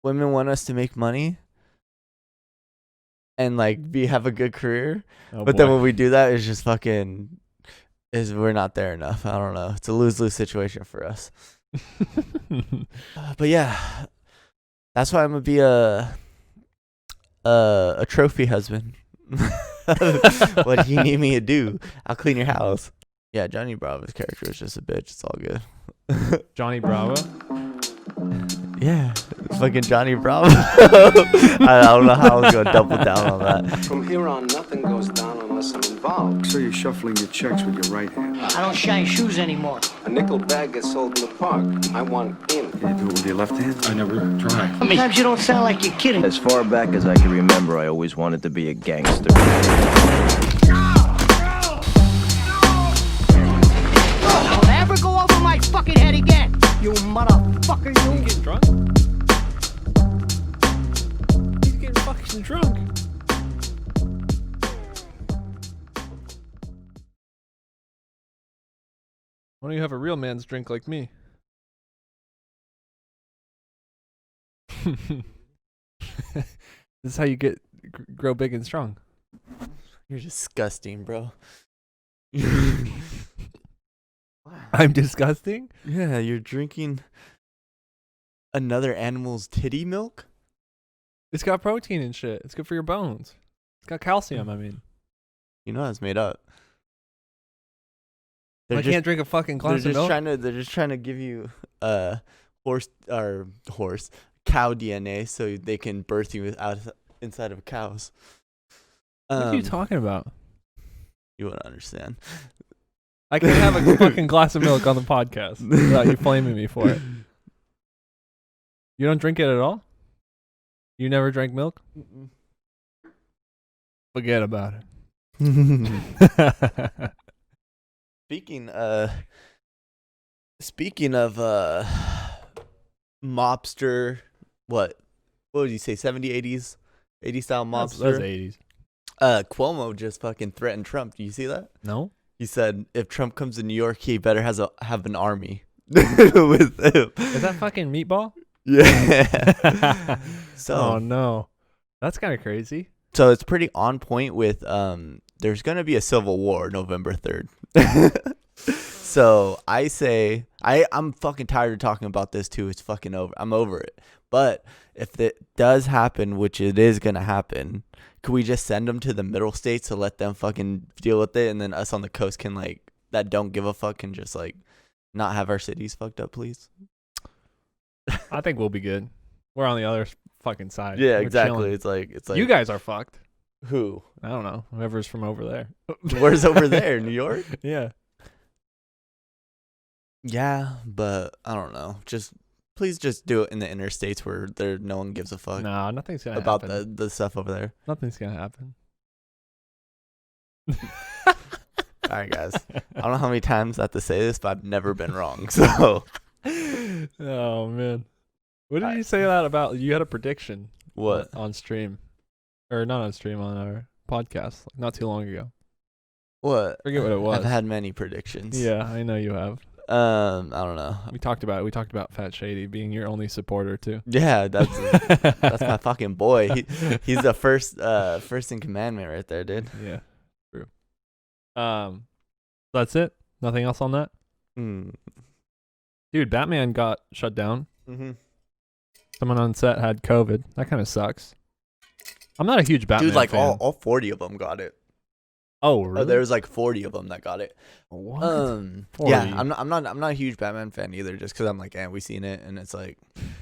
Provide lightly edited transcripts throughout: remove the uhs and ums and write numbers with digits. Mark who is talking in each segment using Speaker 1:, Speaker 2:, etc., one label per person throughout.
Speaker 1: women want us to make money and like have a good career, but then when we do that, it's just we're not there enough. I don't know. It's a lose-lose situation for us. But yeah, that's why I'm gonna be a trophy husband. What do you need me to do? I'll clean your house. Yeah, Johnny Bravo's character is just a bitch. It's all good.
Speaker 2: Johnny Bravo?
Speaker 1: Yeah, fucking Johnny Bravo. I don't know how I was gonna double down on that.
Speaker 3: From here on, nothing goes down unless I'm involved.
Speaker 4: So you're shuffling your checks with your right hand.
Speaker 5: I don't shine shoes anymore.
Speaker 3: A nickel bag gets sold in the park. I want in.
Speaker 4: Can you do it with your left hand?
Speaker 6: I never tried.
Speaker 5: Sometimes you don't sound like you're kidding.
Speaker 7: As far back as I can remember, I always wanted to be a gangster.
Speaker 5: Don't ever go over my fucking head again, you motherfucker, you.
Speaker 2: Getting drunk? He's getting fucking drunk. Why don't you have a real man's drink like me? This is how you grow big and strong.
Speaker 1: You're disgusting, bro.
Speaker 2: I'm disgusting?
Speaker 1: Yeah, you're drinking another animal's titty milk?
Speaker 2: It's got protein and shit. It's good for your bones. It's got calcium, I mean.
Speaker 1: You know it's made up.
Speaker 2: I can't drink a fucking glass of milk?
Speaker 1: They're just trying to give you cow DNA so they can birth you inside of cows.
Speaker 2: What are you talking about?
Speaker 1: You wouldn't understand.
Speaker 2: I can't have a fucking glass of milk on the podcast without you flaming me for it. You don't drink it at all? You never drank milk?
Speaker 1: Mm-mm.
Speaker 2: Forget about it.
Speaker 1: Speaking of mobster, what would you say, 70s, 80s style mobster?
Speaker 2: That's 80s.
Speaker 1: Cuomo just fucking threatened Trump. Do you see that?
Speaker 2: No.
Speaker 1: He said if Trump comes to New York, he better have an army with him.
Speaker 2: Is that fucking meatball?
Speaker 1: Yeah.
Speaker 2: Oh no, that's kind of crazy.
Speaker 1: So it's pretty on point with there's gonna be a civil war November 3rd. So I say I'm fucking tired of talking about this too. It's fucking over. I'm over it. But if it does happen, which it is gonna happen, could we just send them to the middle states to let them fucking deal with it, and then us on the coast can that don't give a fuck can just not have our cities fucked up, please?
Speaker 2: I think we'll be good. We're on the other fucking side.
Speaker 1: Yeah,
Speaker 2: We're
Speaker 1: exactly.
Speaker 2: chilling.
Speaker 1: It's like
Speaker 2: You guys are fucked.
Speaker 1: Who?
Speaker 2: I don't know. Whoever's from over there.
Speaker 1: Where's over there? New York?
Speaker 2: Yeah.
Speaker 1: Yeah, but I don't know. Please just do it in the interstates where no one gives a fuck
Speaker 2: Nah, nothing's gonna
Speaker 1: about
Speaker 2: happen.
Speaker 1: the stuff over there.
Speaker 2: Nothing's gonna happen.
Speaker 1: All right, guys. I don't know how many times I have to say this, but I've never been wrong. So.
Speaker 2: Oh man, what did you say that about? You had a prediction.
Speaker 1: What?
Speaker 2: On stream, or not on stream, on our podcast, not too long ago.
Speaker 1: What?
Speaker 2: Forget what it was.
Speaker 1: I've had many predictions.
Speaker 2: Yeah, I know you have.
Speaker 1: I don't know.
Speaker 2: We talked about Fat Shady being your only supporter too.
Speaker 1: Yeah, that's my fucking boy. He's the first in commandment right there, dude.
Speaker 2: Yeah, true. That's it. Nothing else on that. Dude, Batman got shut down.
Speaker 1: Mm-hmm.
Speaker 2: Someone on set had COVID. That kind of sucks. I'm not a huge Batman
Speaker 1: Dude,
Speaker 2: fan.
Speaker 1: all 40 of them got it.
Speaker 2: Oh, really?
Speaker 1: Oh, there was 40 of them that got it.
Speaker 2: What?
Speaker 1: 40. Yeah, I'm not a huge Batman fan either, just because I'm we seen it and it's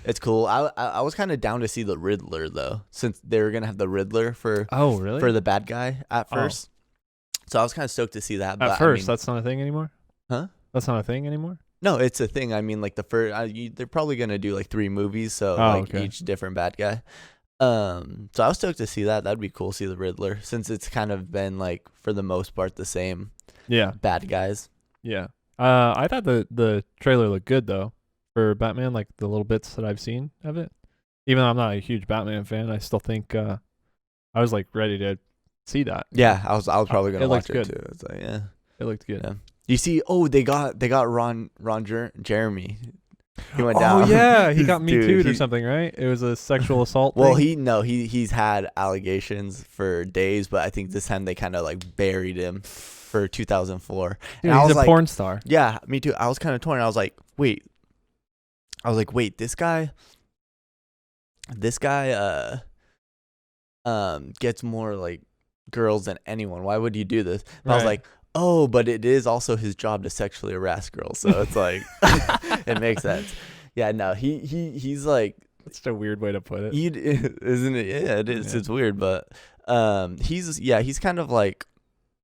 Speaker 1: it's cool. I was kind of down to see the Riddler though, since they were gonna have the Riddler for the bad guy at first. So I was kind of stoked to see that.
Speaker 2: At first, that's not a thing anymore.
Speaker 1: Huh?
Speaker 2: That's not a thing anymore.
Speaker 1: No, it's a thing. I mean, the first, they're probably gonna do 3 movies, so each different bad guy. So I was stoked to see that. That'd be cool. See the Riddler, since it's kind of been for the most part the same.
Speaker 2: Yeah.
Speaker 1: Bad guys.
Speaker 2: Yeah. I thought the trailer looked good though for Batman. The little bits that I've seen of it. Even though I'm not a huge Batman fan, I still think I was ready to see that.
Speaker 1: Yeah, I was probably gonna watch it
Speaker 2: good.
Speaker 1: too. It's
Speaker 2: it looked good.
Speaker 1: Yeah. You see, they got Ron Jeremy He went down.
Speaker 2: Oh yeah, he got me
Speaker 1: Dude,
Speaker 2: too'd or something, right? It was a sexual assault.
Speaker 1: Well,
Speaker 2: thing?
Speaker 1: he's had allegations for days, but I think this time they kind of like buried him for 2004.
Speaker 2: Dude,
Speaker 1: And I
Speaker 2: he's
Speaker 1: was
Speaker 2: a
Speaker 1: like,
Speaker 2: porn star.
Speaker 1: yeah, me too. I was kind of torn. I was like, wait, this guy gets more like girls than anyone. Why would you do this? And I was
Speaker 2: Right.
Speaker 1: like, oh, but it is also his job to sexually harass girls, so it's like it makes sense. Yeah, no, he's like,
Speaker 2: That's a weird way to put it.
Speaker 1: isn't it? Yeah, it is.
Speaker 2: Yeah.
Speaker 1: It's weird, but he's kind of like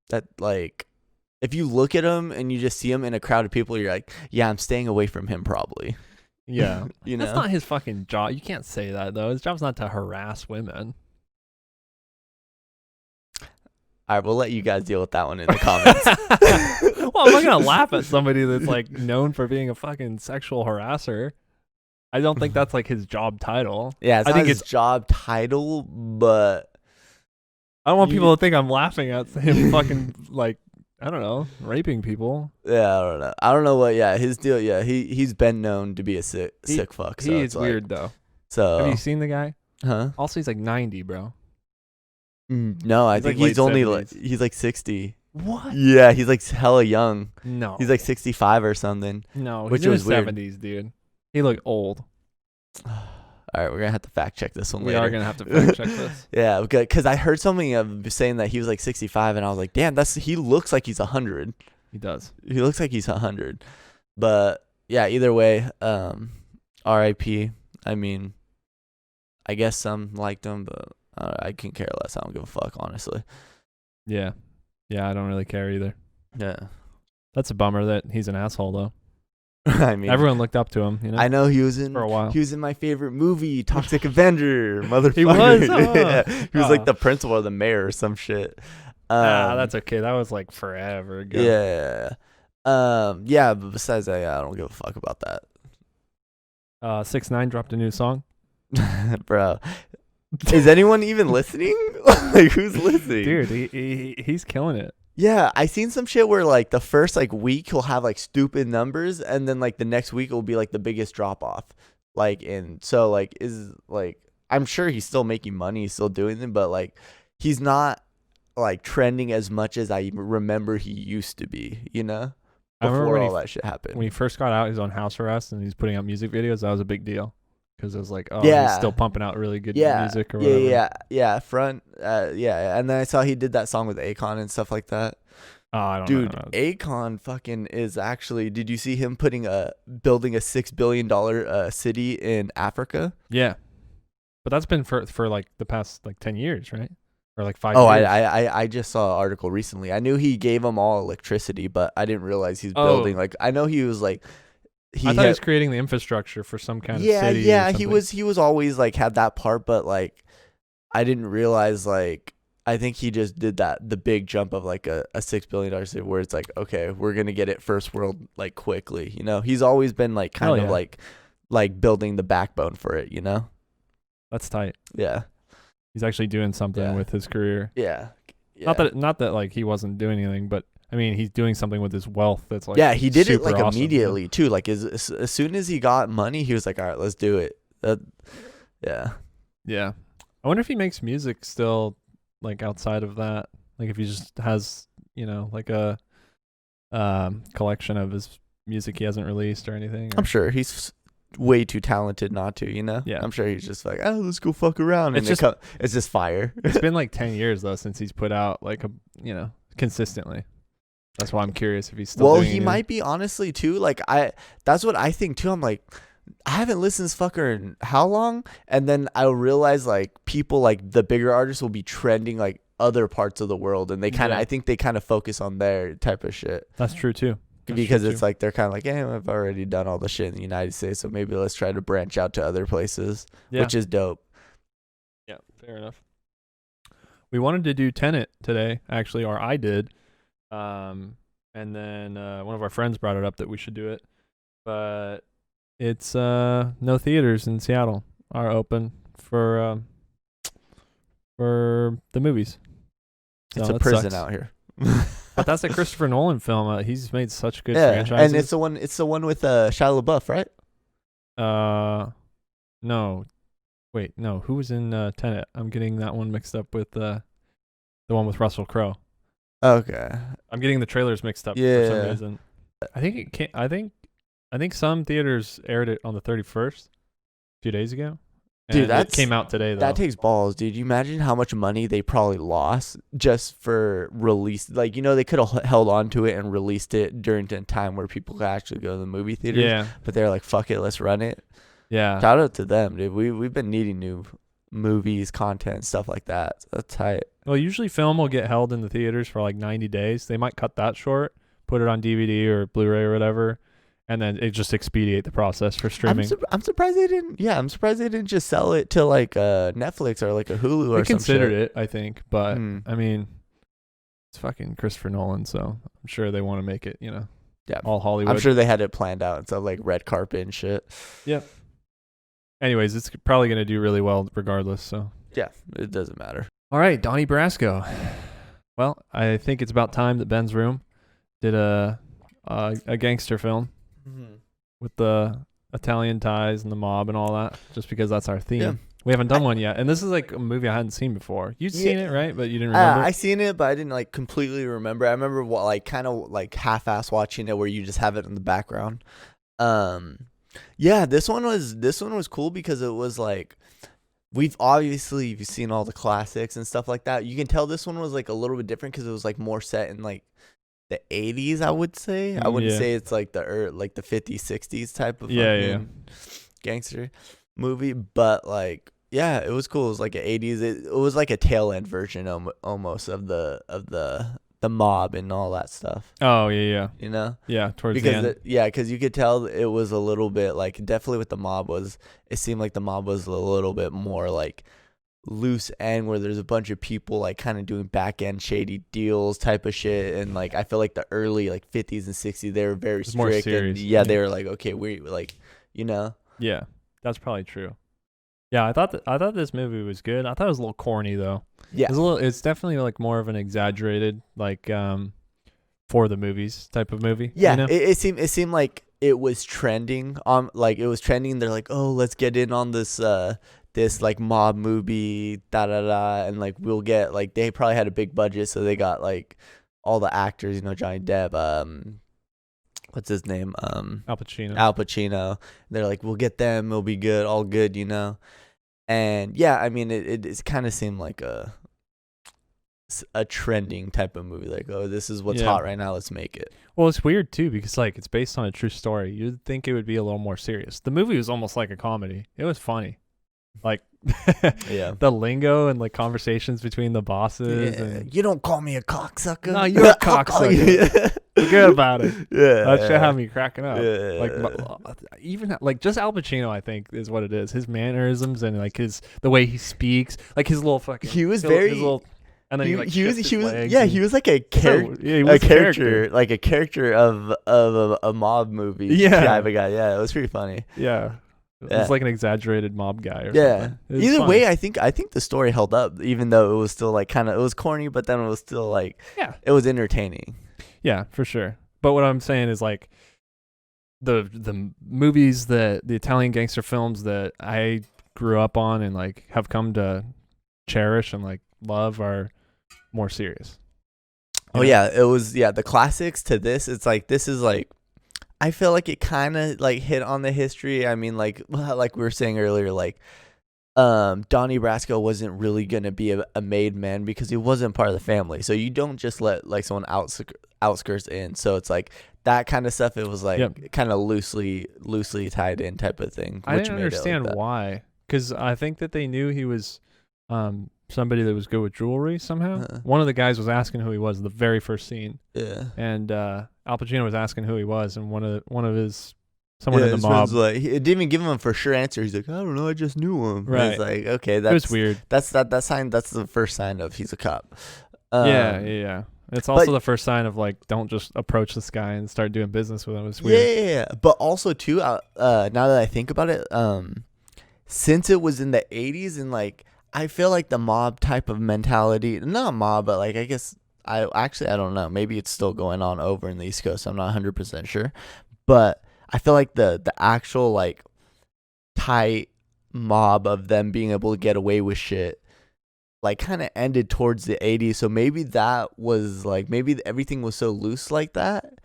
Speaker 1: that. Like, if you look at him and you just see him in a crowd of people, you're like, yeah, I'm staying away from him probably.
Speaker 2: Yeah.
Speaker 1: You know,
Speaker 2: That's not his fucking job. You can't say that though. His job's not to harass women.
Speaker 1: all right, we'll let you guys deal with that one in the comments.
Speaker 2: Well, I'm not gonna laugh at somebody that's like known for being a fucking sexual harasser. I don't think that's like his job title.
Speaker 1: Yeah, it's
Speaker 2: I
Speaker 1: not
Speaker 2: think
Speaker 1: his job title, but
Speaker 2: I don't want
Speaker 1: You-
Speaker 2: people to think I'm laughing at him fucking like, I don't know, raping people.
Speaker 1: yeah, I don't know what. Yeah, his deal. Yeah, he's been known to be a sick fuck. So
Speaker 2: He
Speaker 1: it's
Speaker 2: is
Speaker 1: like,
Speaker 2: weird though.
Speaker 1: So
Speaker 2: Have you seen the guy?
Speaker 1: huh?
Speaker 2: Also, he's like 90, bro.
Speaker 1: No, I
Speaker 2: He's
Speaker 1: think
Speaker 2: like
Speaker 1: he's
Speaker 2: late
Speaker 1: only
Speaker 2: 70s.
Speaker 1: like he's like 60.
Speaker 2: What?
Speaker 1: Yeah, he's like hella young.
Speaker 2: No.
Speaker 1: He's like 65 or something.
Speaker 2: no,
Speaker 1: which
Speaker 2: he's in
Speaker 1: was
Speaker 2: his
Speaker 1: weird.
Speaker 2: 70s, dude. He looked old.
Speaker 1: All right, we're gonna have to fact check this one
Speaker 2: We
Speaker 1: later.
Speaker 2: are gonna have to fact check this.
Speaker 1: Yeah, because I heard something of saying that he was like 65, and I was like, damn, he looks like he's 100.
Speaker 2: He does.
Speaker 1: He looks like he's 100. But yeah, either way, R.I.P. I mean, I guess some liked him, but I can care less. I don't give a fuck, honestly.
Speaker 2: Yeah. Yeah, I don't really care either.
Speaker 1: Yeah.
Speaker 2: That's a bummer that he's an asshole though.
Speaker 1: I mean,
Speaker 2: Everyone looked up to him, you know.
Speaker 1: I know he was in
Speaker 2: For a while.
Speaker 1: He was in my favorite movie, Toxic Avenger, motherfucker.
Speaker 2: He was? Oh.
Speaker 1: Yeah. He was
Speaker 2: Oh.
Speaker 1: like the principal or the mayor or some shit.
Speaker 2: That's okay. That was like forever ago.
Speaker 1: Yeah. Yeah, but besides that, yeah, I don't give a fuck about that.
Speaker 2: 6ix9ine dropped a new song.
Speaker 1: Bro. Is anyone even listening? Like, who's listening?
Speaker 2: Dude, he's killing it.
Speaker 1: Yeah, I seen some shit where like the first like week he'll have like stupid numbers, and then like the next week will be like the biggest drop off. Like, and so like I'm sure he's still making money, he's still doing it, but like he's not like trending as much as I remember he used to be, you know?
Speaker 2: I remember
Speaker 1: Before
Speaker 2: when
Speaker 1: all that shit happened.
Speaker 2: When he first got out, he was on house arrest and he's putting out music videos. That was a big deal because it was like, oh,
Speaker 1: Yeah.
Speaker 2: he's still pumping out really good
Speaker 1: yeah,
Speaker 2: music or whatever.
Speaker 1: yeah, and then I saw he did that song with Akon and stuff like that.
Speaker 2: Oh, I don't
Speaker 1: Dude,
Speaker 2: know.
Speaker 1: Akon fucking is actually. Did you see him building a $6 billion city in Africa?
Speaker 2: Yeah, but that's been for like the past like 10 years, right? Or like 5
Speaker 1: Oh,
Speaker 2: years.
Speaker 1: I just saw an article recently. I knew he gave them all electricity, but I didn't realize he's
Speaker 2: Oh.
Speaker 1: building like. I know he was like.
Speaker 2: I thought he was creating the infrastructure for some kind of
Speaker 1: Yeah,
Speaker 2: city.
Speaker 1: yeah.
Speaker 2: or
Speaker 1: He
Speaker 2: something.
Speaker 1: was always like had that part, but like, I didn't realize like. I think he just did the big jump of like a $6 billion city where it's like, okay, we're going to get it first world like quickly. You know, he's always been like kind
Speaker 2: Hell
Speaker 1: of
Speaker 2: yeah.
Speaker 1: like building the backbone for it, you know?
Speaker 2: That's tight.
Speaker 1: Yeah.
Speaker 2: He's actually doing something
Speaker 1: Yeah.
Speaker 2: with his career.
Speaker 1: Yeah.
Speaker 2: Not that like he wasn't doing anything, but I mean he's doing something with his wealth that's like
Speaker 1: yeah, he did it
Speaker 2: super
Speaker 1: like
Speaker 2: awesome,
Speaker 1: immediately too. Like as soon as he got money, he was like, all right, let's do it. Yeah.
Speaker 2: Yeah. I wonder if he makes music still, like outside of that. Like if he just has, you know, like a collection of his music he hasn't released or anything.
Speaker 1: I'm sure he's way too talented not to, you know?
Speaker 2: Yeah.
Speaker 1: I'm sure he's just like, oh, let's go fuck around.
Speaker 2: It's
Speaker 1: And
Speaker 2: just-
Speaker 1: it's just fire.
Speaker 2: It's been like 10 years though since he's put out like consistently. That's why I'm curious if he's still
Speaker 1: Well,
Speaker 2: doing
Speaker 1: he
Speaker 2: anything.
Speaker 1: might be honestly too. Like that's what I think too. I'm like, I haven't listened to this fucker in how long? And then I'll realize like people like the bigger artists will be trending like other parts of the world, and they kind of
Speaker 2: Yeah.
Speaker 1: I think they kind of focus on their type of shit
Speaker 2: That's true too.
Speaker 1: because it's like they're kind of like, yeah, I've already done all the shit in the United States, so maybe let's try to branch out to other places, which is dope.
Speaker 2: Yeah, fair enough. We wanted to do Tenet today, actually, or I did. And then one of our friends brought it up that we should do it. But it's no theaters in Seattle are open for the movies.
Speaker 1: It's
Speaker 2: So
Speaker 1: a
Speaker 2: that
Speaker 1: prison
Speaker 2: sucks.
Speaker 1: out here.
Speaker 2: But that's a Christopher Nolan film. He's made such good
Speaker 1: Yeah,
Speaker 2: franchises.
Speaker 1: and it's the one with Shia LaBeouf, right?
Speaker 2: No, wait, no. Who was in Tenet? I'm getting that one mixed up with the one with Russell Crowe.
Speaker 1: Okay.
Speaker 2: I'm getting the trailers mixed up for some
Speaker 1: Yeah.
Speaker 2: reason. I think it can't. I think some theaters aired it on the 31st, a few days ago.
Speaker 1: Dude,
Speaker 2: And it
Speaker 1: that's-
Speaker 2: came out today though.
Speaker 1: That takes balls, dude. You imagine how much money they probably lost just for release. Like, they could have held on to it and released it during the time where people could actually go to the movie theaters.
Speaker 2: Yeah,
Speaker 1: But they're like, fuck it, let's run it.
Speaker 2: yeah.
Speaker 1: Shout out to them, dude. We've been needing new movies, content, stuff like that. So that's tight.
Speaker 2: Well, usually film will get held in the theaters for like 90 days. They might cut that short, put it on DVD or Blu-ray or whatever, and then it just expedite the process for streaming.
Speaker 1: I'm surprised they didn't. Yeah, I'm surprised they didn't just sell it to like Netflix or like a Hulu or
Speaker 2: They
Speaker 1: some
Speaker 2: considered
Speaker 1: shit.
Speaker 2: it, I think, but
Speaker 1: Hmm.
Speaker 2: I mean, it's fucking Christopher Nolan, so I'm sure they want to make it,
Speaker 1: Yeah,
Speaker 2: all Hollywood.
Speaker 1: I'm sure they had it planned out and stuff like red carpet and shit.
Speaker 2: Yep. Anyways, it's probably going to do really well regardless, so.
Speaker 1: Yeah, it doesn't matter.
Speaker 2: All right, Donnie Brasco. Well, I think it's about time that Ben's Room did a gangster film with the Italian ties and the mob and all that, just because that's our theme.
Speaker 1: Yeah.
Speaker 2: We haven't done one yet, and this is like a movie I hadn't seen before. You'd seen it, right? But you didn't remember.
Speaker 1: I seen it, but I didn't like completely remember. I remember kind of like half-ass watching it, where you just have it in the background. Yeah, this one was cool because it was like you've seen all the classics and stuff like that. You can tell this one was like a little bit different because it was like more set in like the 80s. I would say I wouldn't say it's like the 50s 60s type of gangster movie, but like yeah, it was cool. It was like an 80s. It was like a tail end version almost of the mob and all that stuff.
Speaker 2: Oh yeah. Yeah, towards the end.
Speaker 1: Because you could tell it was a little bit like definitely with the mob it seemed like the mob was a little bit more like loose end where there's a bunch of people like kind of doing back end shady deals type of shit, and like I feel like the early like 50s and 60s they were very strict.
Speaker 2: More serious.
Speaker 1: And, they were like okay we like
Speaker 2: Yeah, that's probably true. Yeah, I thought this movie was good. I thought it was a little corny though.
Speaker 1: yeah
Speaker 2: It's definitely like more of an exaggerated like for the movies type of movie.
Speaker 1: Yeah, it seemed like it was trending on they're like, oh, let's get in on this this like mob movie and like we'll get like they probably had a big budget, so they got like all the actors, Johnny Depp, what's his name,
Speaker 2: Al Pacino.
Speaker 1: Al Pacino. They're like, we'll get them, it'll be good, all good, and yeah, I mean it kind of seemed like a trending type of movie, like, oh, this is what's hot right now, let's make it.
Speaker 2: Well, it's weird too because like it's based on a true story. You'd think it would be a little more serious. The movie was almost like a comedy. It was funny, like
Speaker 1: Yeah,
Speaker 2: the lingo and like conversations between the bosses. And
Speaker 1: you don't call me a cocksucker.
Speaker 2: No, you're a
Speaker 1: I'll call
Speaker 2: cocksucker. Forget about it.
Speaker 1: Yeah,
Speaker 2: That shit had me cracking up.
Speaker 1: Yeah.
Speaker 2: Like even like just Al Pacino, I think is what it is. His mannerisms and like the way he speaks, like his little fucking.
Speaker 1: He was
Speaker 2: his
Speaker 1: very.
Speaker 2: little, and then he was
Speaker 1: he was like a character.
Speaker 2: Yeah, he was
Speaker 1: a character, like a character of a mob movie.
Speaker 2: Yeah.
Speaker 1: type of guy. Yeah, it was pretty funny.
Speaker 2: Yeah. It
Speaker 1: Yeah.
Speaker 2: was like an exaggerated mob guy or
Speaker 1: Yeah.
Speaker 2: something. It was
Speaker 1: Either
Speaker 2: funny.
Speaker 1: way, I think the story held up, even though it was still like it was corny, but then it was still like it was entertaining.
Speaker 2: Yeah, for sure. But what I'm saying is like the movies the Italian gangster films that I grew up on and like have come to cherish and like love are more serious.
Speaker 1: Oh yeah, it was the classics to this. It's like this is like I feel like it kind of like hit on the history. I mean like we were saying earlier, like Donnie Brasco wasn't really gonna be a made man because he wasn't part of the family. So you don't just let like someone outskirts in. So it's like that kind of stuff. It was like kind of loosely tied in type of thing.
Speaker 2: I didn't understand why, because I think that they knew he was somebody that was good with jewelry somehow. One of the guys was asking who he was the very first scene. Yeah, and Al Pacino was asking who he was, and one of his. Someone in the mob.
Speaker 1: Like, it didn't even give him a for sure answer. He's like, I don't know, I just knew him.
Speaker 2: Right.
Speaker 1: And it's like, okay,
Speaker 2: it was weird.
Speaker 1: That's sign. That's the first sign of he's a cop.
Speaker 2: Yeah. It's also the first sign of like, don't just approach this guy and start doing business with him. It's weird.
Speaker 1: Yeah. But also too, now that I think about it, since it was in the 80s and like, I feel like the mob type of mentality, not mob, but like, I guess I don't know. Maybe it's still going on over in the East Coast. I'm not 100% sure, but I feel like the actual like tight mob of them being able to get away with shit like kind of ended towards the 80s. So maybe that was like, maybe everything was so loose like that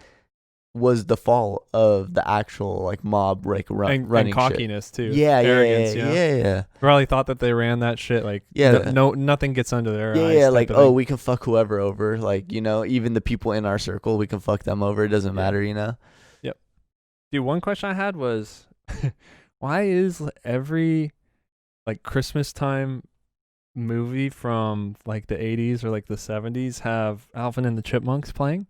Speaker 1: was the fall of the actual like mob like running
Speaker 2: and cockiness
Speaker 1: shit.
Speaker 2: too.
Speaker 1: Yeah,
Speaker 2: Arrogance,
Speaker 1: yeah,
Speaker 2: you know?
Speaker 1: yeah.
Speaker 2: Probably thought that they ran that shit like
Speaker 1: Yeah.
Speaker 2: nothing gets under their eyes.
Speaker 1: Yeah,
Speaker 2: type
Speaker 1: like,
Speaker 2: of
Speaker 1: oh,
Speaker 2: thing.
Speaker 1: we can fuck whoever over. Like, you know, even the people in our circle, we can fuck them over. It doesn't matter, you know?
Speaker 2: Dude, one question I had was, why is every like Christmas time movie from like the 80s or like the 70s have Alvin and the Chipmunks playing?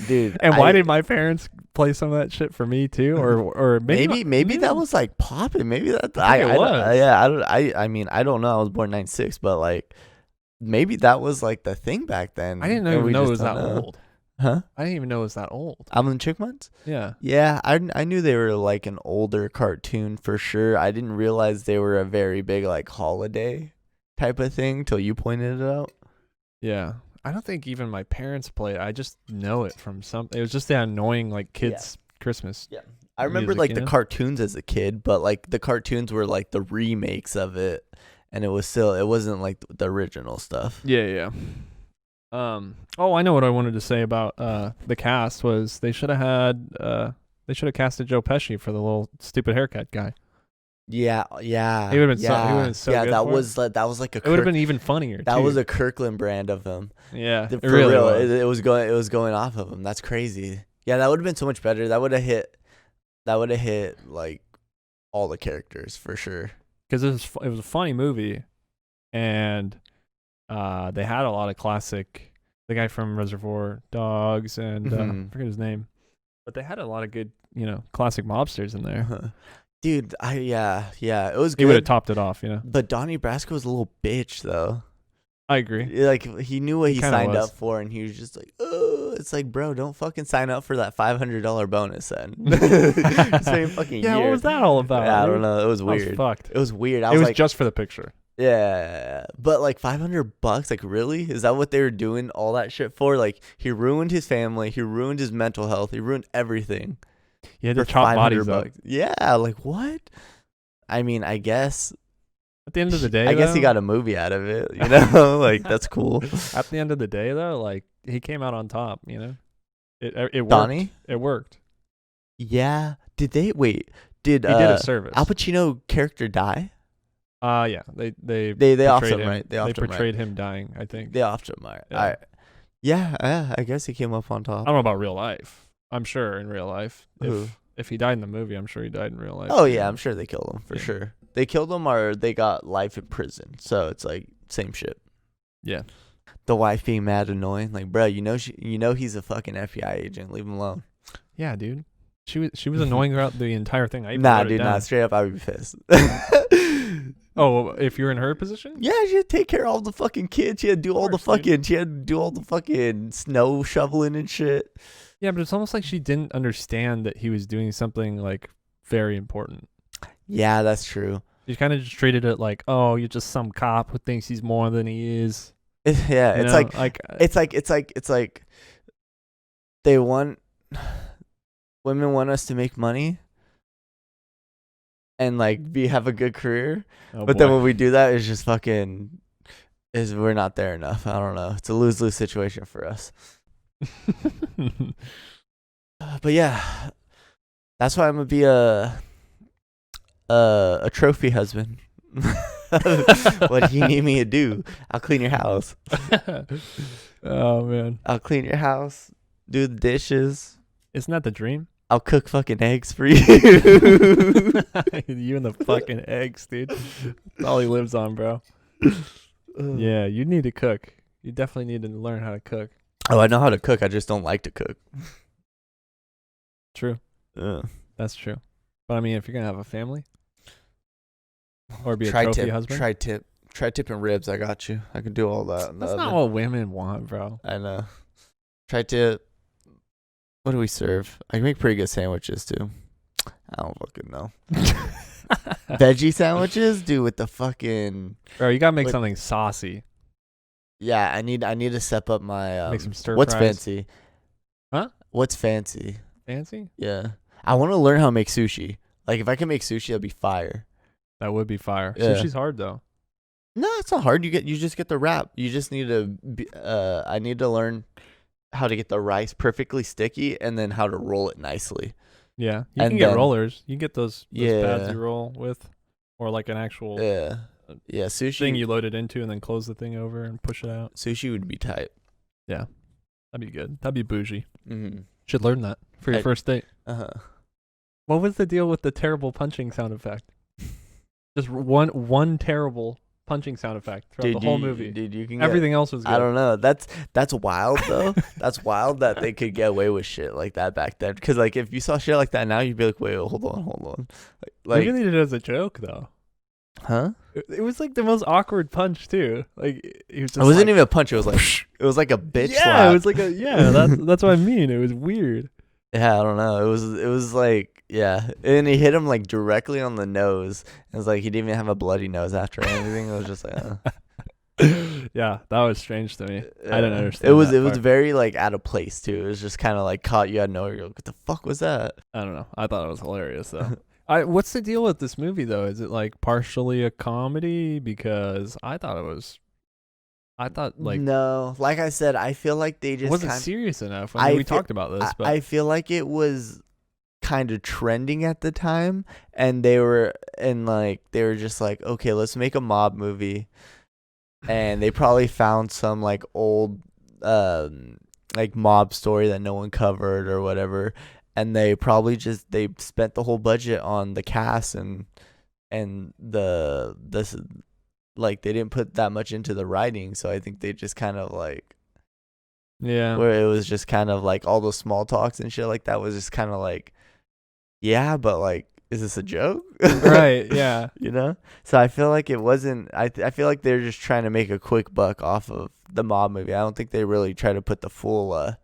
Speaker 1: Dude.
Speaker 2: And why did my parents play some of that shit for me too? Or
Speaker 1: maybe that was like popping. Maybe that
Speaker 2: I think it was.
Speaker 1: Yeah, I mean, I don't know. I was born 96, but like maybe that was like the thing back then.
Speaker 2: I didn't
Speaker 1: and
Speaker 2: even
Speaker 1: we
Speaker 2: know it
Speaker 1: just
Speaker 2: was that
Speaker 1: don't know.
Speaker 2: old.
Speaker 1: Huh?
Speaker 2: I didn't even know it was that old.
Speaker 1: Alvin and Chipmunks?
Speaker 2: Yeah.
Speaker 1: Yeah, I knew they were like an older cartoon for sure. I didn't realize they were a very big like holiday type of thing till you pointed it out.
Speaker 2: Yeah. I don't think even my parents played it. I just know it from something. It was just that annoying like kids Christmas.
Speaker 1: Yeah. I remember
Speaker 2: music,
Speaker 1: like
Speaker 2: you
Speaker 1: the
Speaker 2: know?
Speaker 1: cartoons as a kid, but like the cartoons were like the remakes of it, and it wasn't like the original stuff.
Speaker 2: Yeah, yeah. Oh, I know what I wanted to say about the cast was they should have casted Joe Pesci for the little stupid haircut guy.
Speaker 1: Yeah.
Speaker 2: He would've been so
Speaker 1: yeah.
Speaker 2: good
Speaker 1: That
Speaker 2: for
Speaker 1: was like a.
Speaker 2: It would have been even funnier.
Speaker 1: That
Speaker 2: too.
Speaker 1: was a Kirkland brand of him.
Speaker 2: Yeah,
Speaker 1: For
Speaker 2: it really
Speaker 1: real,
Speaker 2: was.
Speaker 1: it was going off of him. That's crazy. Yeah, that would have been so much better. That would have hit like all the characters for sure.
Speaker 2: Because it was a funny movie, and they had a lot of classic. The guy from Reservoir Dogs and I forget his name, but they had a lot of good, classic mobsters in there.
Speaker 1: Dude, yeah, it was good.
Speaker 2: He would have topped it off,
Speaker 1: But Donnie Brasco was a little bitch though.
Speaker 2: I agree.
Speaker 1: Like he knew what he
Speaker 2: kinda
Speaker 1: signed
Speaker 2: was.
Speaker 1: up for, and he was just like, "Oh, it's like, bro, don't fucking sign up for that $500 bonus then." Same fucking
Speaker 2: Yeah,
Speaker 1: year.
Speaker 2: what was that all about?
Speaker 1: Yeah, I
Speaker 2: dude?
Speaker 1: don't know. It was
Speaker 2: I was
Speaker 1: weird.
Speaker 2: fucked.
Speaker 1: It was weird.
Speaker 2: It was like, just for the picture.
Speaker 1: yeah, but like $500, like really? Is that what they were doing all that shit for? Like he ruined his family, he ruined his mental health, he ruined everything.
Speaker 2: He had to
Speaker 1: for
Speaker 2: chop bodies
Speaker 1: $500.
Speaker 2: up.
Speaker 1: Yeah, like what? I mean, I guess.
Speaker 2: At the end of the day,
Speaker 1: I guess he
Speaker 2: though,
Speaker 1: got a movie out of it. You know, like that's cool.
Speaker 2: At the end of the day, though, like he came out on top. It worked.
Speaker 1: Donnie?
Speaker 2: It worked.
Speaker 1: Yeah. Did they wait? Did
Speaker 2: He did a service.
Speaker 1: Al Pacino character die?
Speaker 2: Yeah. They
Speaker 1: offed
Speaker 2: portrayed
Speaker 1: him, right? They offed him,
Speaker 2: portrayed him dying, I think.
Speaker 1: They offed him, right?
Speaker 2: Yeah.
Speaker 1: Yeah. I guess he came up on
Speaker 2: I
Speaker 1: top.
Speaker 2: don't know about real life. I'm sure in real life,
Speaker 1: Who?
Speaker 2: if he died in the movie, I'm sure he died in real life.
Speaker 1: Oh
Speaker 2: too.
Speaker 1: yeah, I'm sure they killed him for
Speaker 2: Yeah.
Speaker 1: sure. They killed him or they got life in prison. So it's like same shit.
Speaker 2: Yeah.
Speaker 1: The wife being mad annoying, like, bro, he's a fucking FBI agent. Leave him alone.
Speaker 2: Yeah, dude. She was annoying throughout the entire thing. I even
Speaker 1: Nah,
Speaker 2: wrote it
Speaker 1: dude,
Speaker 2: down.
Speaker 1: nah. Straight up, I would be pissed.
Speaker 2: Oh, if you're in her position?
Speaker 1: Yeah, she had to take care of all the fucking kids. She had to do all the
Speaker 2: course, dude.
Speaker 1: fucking snow shoveling and shit.
Speaker 2: Yeah, but it's almost like she didn't understand that he was doing something like very important.
Speaker 1: Yeah, that's true.
Speaker 2: She kind of just treated it like, oh, you're just some cop who thinks he's more than he is.
Speaker 1: Yeah,
Speaker 2: You
Speaker 1: it's
Speaker 2: know,
Speaker 1: it's like they want women want us to make money and like have a good career,
Speaker 2: oh,
Speaker 1: but then
Speaker 2: boy.
Speaker 1: when we do that, it's just fucking we're not there enough. I don't know. It's a lose-lose situation for us. But yeah, that's why I'm gonna be a trophy husband. What do you need me to do? I'll clean your house.
Speaker 2: Oh man,
Speaker 1: I'll clean your house, do the dishes.
Speaker 2: isn't that the dream?
Speaker 1: I'll cook fucking eggs for you.
Speaker 2: You and the fucking eggs, dude. That's all he lives on, bro. Yeah, you need to cook. You definitely need to learn how to cook.
Speaker 1: Oh, I know how to cook. I just don't like to cook.
Speaker 2: True. That's true. But I mean, if you're gonna have a family or be a trophy husband,
Speaker 1: Tri-tip and ribs. I got you. I can do all that.
Speaker 2: that's not what women want, bro.
Speaker 1: I know. Tri-tip. What do we serve? I can make pretty good sandwiches too. I don't fucking know. Veggie sandwiches, dude, with the fucking.
Speaker 2: Bro, you gotta make
Speaker 1: With-
Speaker 2: something saucy.
Speaker 1: Yeah, I need to step up my.
Speaker 2: Make some stir
Speaker 1: What's
Speaker 2: fries.
Speaker 1: fancy?
Speaker 2: Huh?
Speaker 1: What's fancy?
Speaker 2: Fancy?
Speaker 1: Yeah. I want to learn how to make sushi. Like if I can make sushi, that'd be fire.
Speaker 2: That would be fire.
Speaker 1: Yeah.
Speaker 2: Sushi's hard though.
Speaker 1: No, it's not hard. You just get the wrap. You just need to. I need to learn how to get the rice perfectly sticky and then how to roll it nicely.
Speaker 2: Yeah, you
Speaker 1: And
Speaker 2: can get
Speaker 1: then-
Speaker 2: rollers. You can get those pads
Speaker 1: Yeah.
Speaker 2: you roll with, or like an actual
Speaker 1: Yeah, sushi.
Speaker 2: thing you load it into and then close the thing over and push it out.
Speaker 1: Sushi would be tight.
Speaker 2: Yeah, that'd be good. That'd be bougie.
Speaker 1: Mm-hmm.
Speaker 2: Should learn that for your first date. What was the deal with the terrible punching sound effect? Just one terrible punching sound effect throughout the whole movie.
Speaker 1: Dude, you can
Speaker 2: Everything else was good.
Speaker 1: I don't know. That's wild though. That's wild that they could get away with shit like that back then. Because like if you saw shit like that now, you'd be like, wait, hold on. Like,
Speaker 2: Maybe they did it as a joke though.
Speaker 1: huh?
Speaker 2: It was like the most awkward punch too. Like he was just
Speaker 1: It wasn't
Speaker 2: like,
Speaker 1: even a punch. It was like a bitch
Speaker 2: yeah,
Speaker 1: slap.
Speaker 2: it was like that's what I mean. It was weird.
Speaker 1: Yeah, I don't know. It was like, yeah. And he hit him like directly on the nose. It was like he didn't even have a bloody nose after anything. It was just like,
Speaker 2: Yeah, that was strange to me. I didn't understand.
Speaker 1: It was
Speaker 2: that
Speaker 1: was
Speaker 2: part.
Speaker 1: very like out of place too. It was just kind of like caught you out of nowhere. You're like, what the fuck was that?
Speaker 2: I don't know. I thought it was hilarious though. What's the deal with this movie though? Is it like partially a comedy? Because I thought like
Speaker 1: No, like I said, I feel like they
Speaker 2: it
Speaker 1: just
Speaker 2: wasn't
Speaker 1: kind
Speaker 2: serious enough. I mean, we talked about this, but
Speaker 1: I feel like it was kind of trending at the time, and they were just like, okay, let's make a mob movie, and they probably found some like old like mob story that no one covered or whatever, and they probably they spent the whole budget on the cast and this like they didn't put that much into the writing, so I think they just kind of like
Speaker 2: yeah,
Speaker 1: where it was just kind of like all those small talks and shit like that was just kind of like, yeah, but like, is this a joke?
Speaker 2: right, yeah.
Speaker 1: You know? So I feel like it wasn't, I feel like they're just trying to make a quick buck off of the mob movie. I don't think they really try to put the full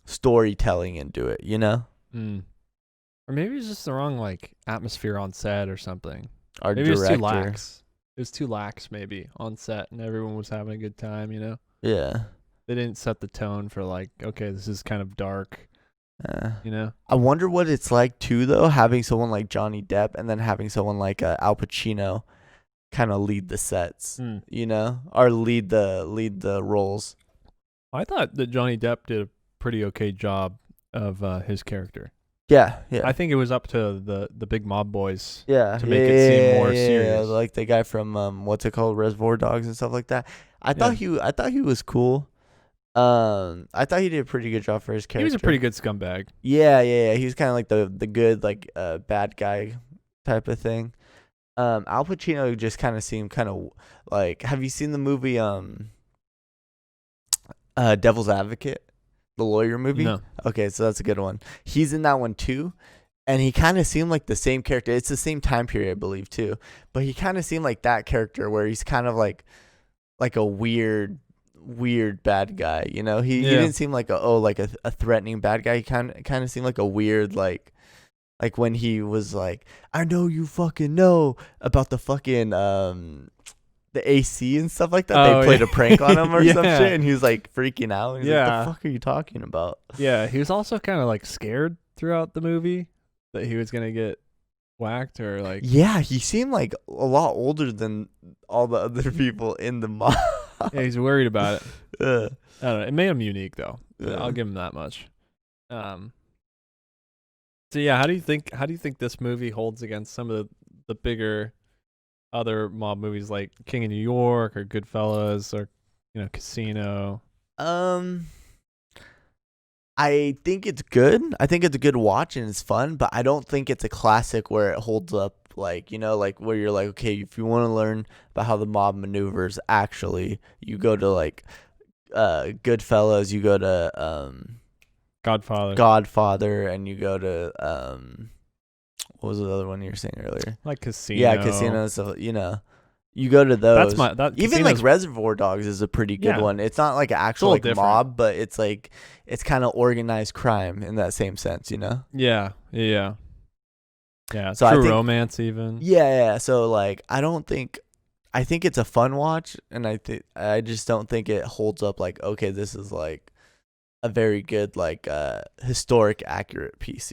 Speaker 1: storytelling into it, you know?
Speaker 2: Or maybe it's just the wrong like atmosphere on set or something.
Speaker 1: Our
Speaker 2: Maybe
Speaker 1: director.
Speaker 2: it's too lax. It was too lax maybe on set and everyone was having a good time, you know?
Speaker 1: Yeah.
Speaker 2: They didn't set the tone for like, okay, this is kind of dark, you know?
Speaker 1: I wonder what it's like too, though, having someone like Johnny Depp and then having someone like Al Pacino kind of lead the sets, you know, or lead the roles.
Speaker 2: I thought that Johnny Depp did a pretty okay job of his character.
Speaker 1: Yeah.
Speaker 2: I think it was up to the big mob boys.
Speaker 1: Yeah,
Speaker 2: to make it seem more
Speaker 1: yeah,
Speaker 2: serious.
Speaker 1: like the guy from what's it called, Reservoir Dogs and stuff like that. I thought he was cool. I thought he did a pretty good job for his character.
Speaker 2: He was a pretty good scumbag.
Speaker 1: Yeah. He was kind of like the good like bad guy type of thing. Al Pacino just kind of seemed kind of like. Have you seen the movie Devil's Advocate? The lawyer movie?
Speaker 2: No.
Speaker 1: Okay, so that's a good one. He's in that one too, and he kind of seemed like the same character. It's the same time period, I believe, too. But he kind of seemed like that character where he's kind of like a weird bad guy. You know, he didn't seem like a threatening bad guy. He kind of seemed like a weird like when he was like, I know you fucking know about the fucking the AC and stuff like that.
Speaker 2: Oh,
Speaker 1: they played a prank on him or some
Speaker 2: yeah.
Speaker 1: shit, and he was like freaking out. He's like,
Speaker 2: Yeah.
Speaker 1: the fuck are you talking about?
Speaker 2: Yeah, he was also kind of like scared throughout the movie that he was gonna get whacked or like.
Speaker 1: Yeah, he seemed like a lot older than all the other people in the mob.
Speaker 2: Yeah, he's worried about it.
Speaker 1: Uh,
Speaker 2: I don't know. It made him unique though.
Speaker 1: Yeah.
Speaker 2: I'll give him that much. So yeah, how do you think this movie holds against some of the bigger other mob movies like King of New York or Goodfellas or Casino?
Speaker 1: I think it's good. I think it's a good watch and it's fun, but I don't think it's a classic where it holds up like, like where you're like, okay, if you want to learn about how the mob maneuvers, actually, you go to like Goodfellas, you go to Godfather, and you go to what was the other one you were saying earlier?
Speaker 2: Like Casino.
Speaker 1: Yeah, Casino. So you go to those. Even like
Speaker 2: Casino's-
Speaker 1: Reservoir Dogs is a pretty good
Speaker 2: Yeah.
Speaker 1: one. It's not like an actual
Speaker 2: little
Speaker 1: like
Speaker 2: different.
Speaker 1: mob, but it's like it's kind of organized crime in that same sense,
Speaker 2: Yeah.
Speaker 1: So I
Speaker 2: True
Speaker 1: think-
Speaker 2: Romance even.
Speaker 1: Yeah. So like, I think it's a fun watch, and I just don't think it holds up. Like, okay, this is like a very good like historic accurate piece,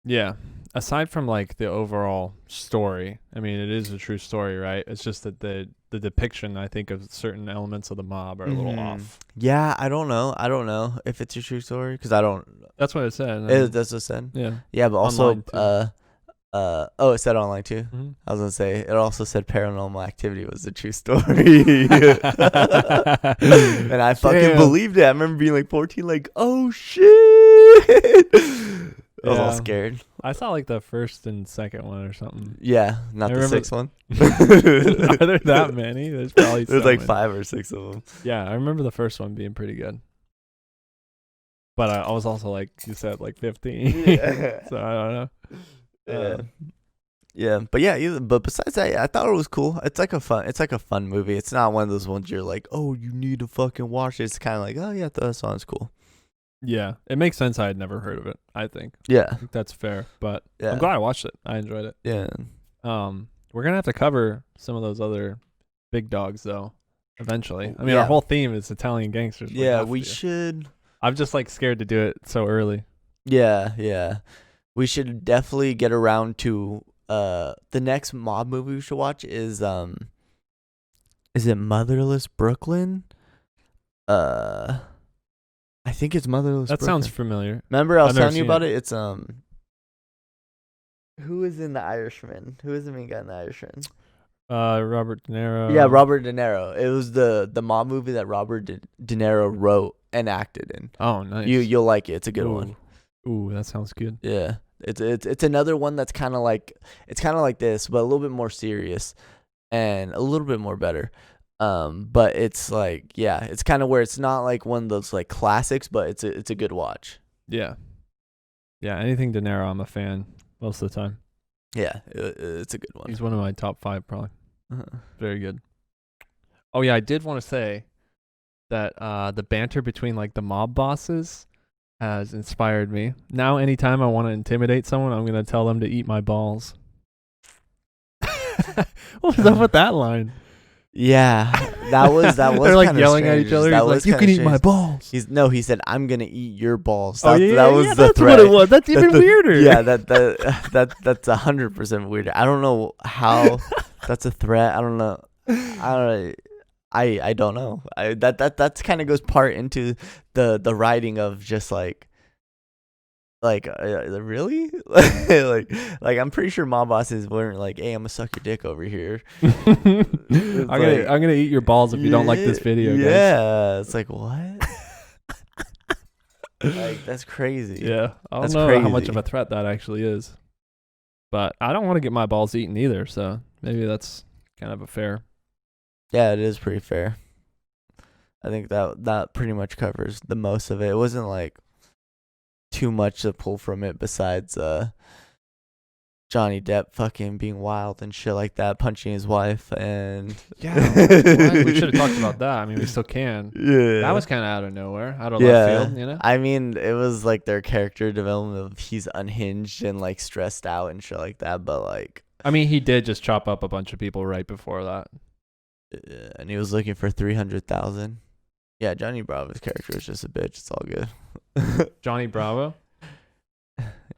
Speaker 2: Yeah. Aside from like the overall story, I mean, it is a true story, right? It's just that the depiction, I think, of certain elements of the mob are a little off.
Speaker 1: Yeah, I don't know. I don't know if it's a true story because I don't.
Speaker 2: That's what it said. I mean,
Speaker 1: That's what it said.
Speaker 2: yeah.
Speaker 1: Yeah, but also,
Speaker 2: Online, too.
Speaker 1: oh, it said online too.
Speaker 2: Mhm.
Speaker 1: I was gonna say it also said Paranormal Activity was a true story, and I fucking
Speaker 2: Damn.
Speaker 1: believed it. I remember being like 14, like, oh shit. I was all
Speaker 2: Yeah.
Speaker 1: scared.
Speaker 2: I saw like the first and second one or something.
Speaker 1: Yeah, not
Speaker 2: I
Speaker 1: the
Speaker 2: remember-
Speaker 1: sixth one.
Speaker 2: Are there that many? There's probably
Speaker 1: There's
Speaker 2: so
Speaker 1: like
Speaker 2: many.
Speaker 1: 5 or 6 of them.
Speaker 2: Yeah, I remember the first one being pretty good. But I was also like you said, like 15.
Speaker 1: Yeah.
Speaker 2: So I don't know.
Speaker 1: Yeah. Yeah, but yeah, but besides that, I thought it was cool. It's like a fun movie. It's not one of those ones you're like, oh, you need to fucking watch it. It's kind of like, oh yeah, that sounds cool.
Speaker 2: Yeah, it makes sense. I had never heard of it. I think
Speaker 1: Yeah,
Speaker 2: that's fair. But
Speaker 1: yeah,
Speaker 2: I'm glad I watched it. I enjoyed it.
Speaker 1: yeah.
Speaker 2: We're gonna have to cover some of those other big dogs though, eventually. I mean,
Speaker 1: Yeah.
Speaker 2: our whole theme is Italian gangsters.
Speaker 1: Yeah, we should.
Speaker 2: I'm just like scared to do it so early.
Speaker 1: Yeah. We should definitely get around to the next mob movie we should watch is it Motherless Brooklyn? I think it's Motherless
Speaker 2: That
Speaker 1: Brooklyn.
Speaker 2: sounds familiar.
Speaker 1: Remember I was
Speaker 2: I've never
Speaker 1: telling you
Speaker 2: seen
Speaker 1: about it? It's who is in The Irishman? Who is the main guy in The Irishman?
Speaker 2: Robert De Niro.
Speaker 1: Yeah, Robert De Niro. It was the mob movie that Robert De Niro wrote and acted in.
Speaker 2: Oh, nice.
Speaker 1: You'll like it. It's a good one.
Speaker 2: Ooh, that sounds good.
Speaker 1: Yeah. It's another one that's kind of like this, but a little bit more serious and a little bit more better. But it's like, yeah, it's kind of where it's not like one of those like classics, but it's a good watch.
Speaker 2: Yeah. Yeah, anything De Niro, I'm a fan most of the time.
Speaker 1: Yeah, it's a good one.
Speaker 2: He's one of my top 5 probably.
Speaker 1: Uh-huh.
Speaker 2: Very good. Oh yeah, I did want to say that the banter between like the mob bosses has inspired me. Now anytime I want to intimidate someone, I'm going to tell them to eat my balls. What was up with that line?
Speaker 1: Yeah, that was
Speaker 2: They're like
Speaker 1: kinda
Speaker 2: yelling at
Speaker 1: strange.
Speaker 2: each other.
Speaker 1: That
Speaker 2: He's
Speaker 1: was
Speaker 2: like, you
Speaker 1: kinda
Speaker 2: can eat my
Speaker 1: strange.
Speaker 2: balls.
Speaker 1: He said, I'm gonna eat your balls.
Speaker 2: Oh,
Speaker 1: That,
Speaker 2: yeah,
Speaker 1: that was
Speaker 2: yeah,
Speaker 1: the
Speaker 2: that's
Speaker 1: threat.
Speaker 2: what it was. That's even weirder.
Speaker 1: Yeah, that's 100% weirder. I don't know how that's a threat. I don't know. I don't know. That's kind of goes part into the writing of just like really like I'm pretty sure mob bosses weren't like, hey, I'm gonna suck your dick over here.
Speaker 2: I'm gonna eat your balls if you don't like this video, guys.
Speaker 1: Yeah, it's like what? Like that's crazy.
Speaker 2: Yeah, I don't
Speaker 1: That's
Speaker 2: know how much
Speaker 1: crazy.
Speaker 2: of a threat that actually is. But I don't want to get my balls eaten either, so maybe that's kind of a fair.
Speaker 1: Yeah, it is pretty fair. I think that pretty much covers the most of it. It wasn't like too much to pull from it besides Johnny Depp fucking being wild and shit like that, punching his wife and
Speaker 2: Yeah, we should have talked about that. I mean, we still can.
Speaker 1: Yeah,
Speaker 2: That was kind of out of nowhere, out of left field, you know?
Speaker 1: I mean, it was like their character development of he's unhinged and like stressed out and shit like that, but like
Speaker 2: I mean, he did just chop up a bunch of people right before that.
Speaker 1: and he was looking for 300,000. Yeah, Johnny Bravo's character was just a bitch. It's all good.
Speaker 2: Johnny Bravo?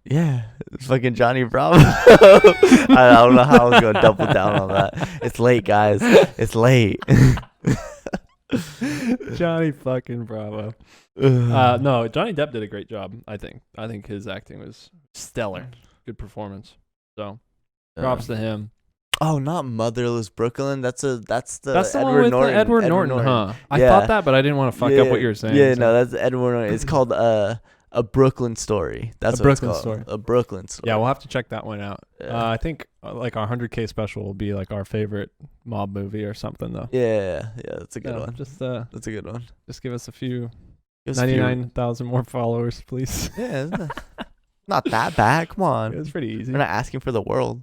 Speaker 1: Yeah, fucking Johnny Bravo. I don't know how I was going to double down on that. It's late, guys. It's late.
Speaker 2: Johnny fucking Bravo. No, Johnny Depp did a great job, I think. I think his acting was stellar. Good performance. So, props to him.
Speaker 1: Oh, not Motherless Brooklyn. That's the
Speaker 2: That's the
Speaker 1: Edward
Speaker 2: one with
Speaker 1: Norton.
Speaker 2: Edward Norton, huh? I
Speaker 1: Yeah.
Speaker 2: thought that, but I didn't want to fuck up what you were saying.
Speaker 1: Yeah,
Speaker 2: so.
Speaker 1: no, that's Edward Norton. It's called A Brooklyn Story. That's
Speaker 2: A
Speaker 1: what it's
Speaker 2: Brooklyn
Speaker 1: called.
Speaker 2: Story.
Speaker 1: A Brooklyn Story.
Speaker 2: Yeah, we'll have to check that one out.
Speaker 1: Yeah.
Speaker 2: I think like our 100K special will be like our favorite mob movie or something, though.
Speaker 1: Yeah, that's a good one.
Speaker 2: Just
Speaker 1: That's a good one.
Speaker 2: just give us a few
Speaker 1: Give us a few-
Speaker 2: 99,000 more followers, please.
Speaker 1: Yeah, it's not that bad. Come on.
Speaker 2: It's pretty easy.
Speaker 1: We're not asking for the world.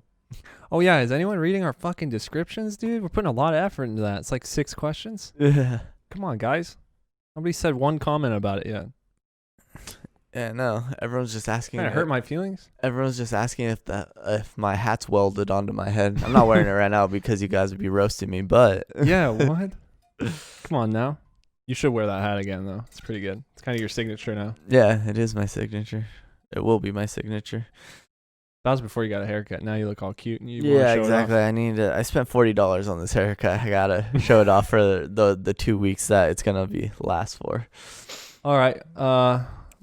Speaker 2: Oh yeah, is anyone reading our fucking descriptions, dude? We're putting a lot of effort into that. It's like 6 questions.
Speaker 1: Yeah.
Speaker 2: Come on, guys. Nobody said one comment about it yet.
Speaker 1: Yeah, no. Everyone's just asking.
Speaker 2: Kind of hurt my feelings.
Speaker 1: Everyone's just asking if my hat's welded onto my head. I'm not wearing it right now because you guys would be roasting me, but
Speaker 2: Yeah, what? Come on now. You should wear that hat again, though. It's pretty good. It's kind of your signature now.
Speaker 1: yeah, it is my signature. It will be my signature.
Speaker 2: That was before you got a haircut. Now you look all cute and you wanna
Speaker 1: Yeah,
Speaker 2: show it off.
Speaker 1: exactly. I spent $40 on this haircut. I gotta show it off for the 2 weeks that it's gonna be last for.
Speaker 2: All right.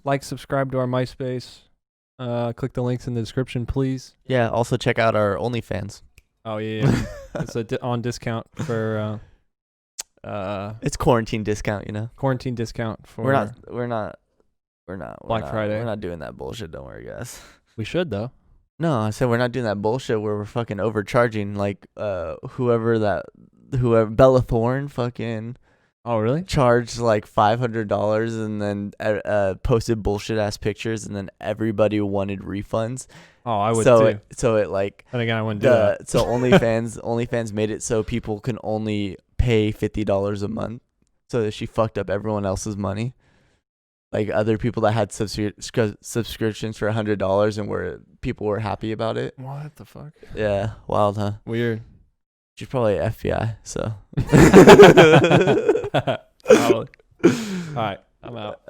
Speaker 2: Like, subscribe to our MySpace. Click the links in the description, please.
Speaker 1: Yeah. Also check out our OnlyFans.
Speaker 2: Oh yeah. It's on discount for
Speaker 1: It's quarantine discount, you know.
Speaker 2: quarantine discount for.
Speaker 1: We're not
Speaker 2: Black Friday.
Speaker 1: We're not doing that bullshit. Don't worry, guys.
Speaker 2: We should though.
Speaker 1: No, I said we're not doing that bullshit where we're fucking overcharging like whoever Bella Thorne fucking
Speaker 2: Oh really?
Speaker 1: charged like $500 and then posted bullshit ass pictures and then everybody wanted refunds.
Speaker 2: Oh, I would
Speaker 1: so
Speaker 2: too.
Speaker 1: It like
Speaker 2: And again, I wouldn't do that.
Speaker 1: so OnlyFans made it so people can only pay $50 a month. So she fucked up everyone else's money. Like other people that had subscriptions for $100 and people were happy about it.
Speaker 2: What the fuck?
Speaker 1: Yeah, wild, huh?
Speaker 2: Weird.
Speaker 1: She's probably FBI, so.
Speaker 2: Probably. All right, I'm out.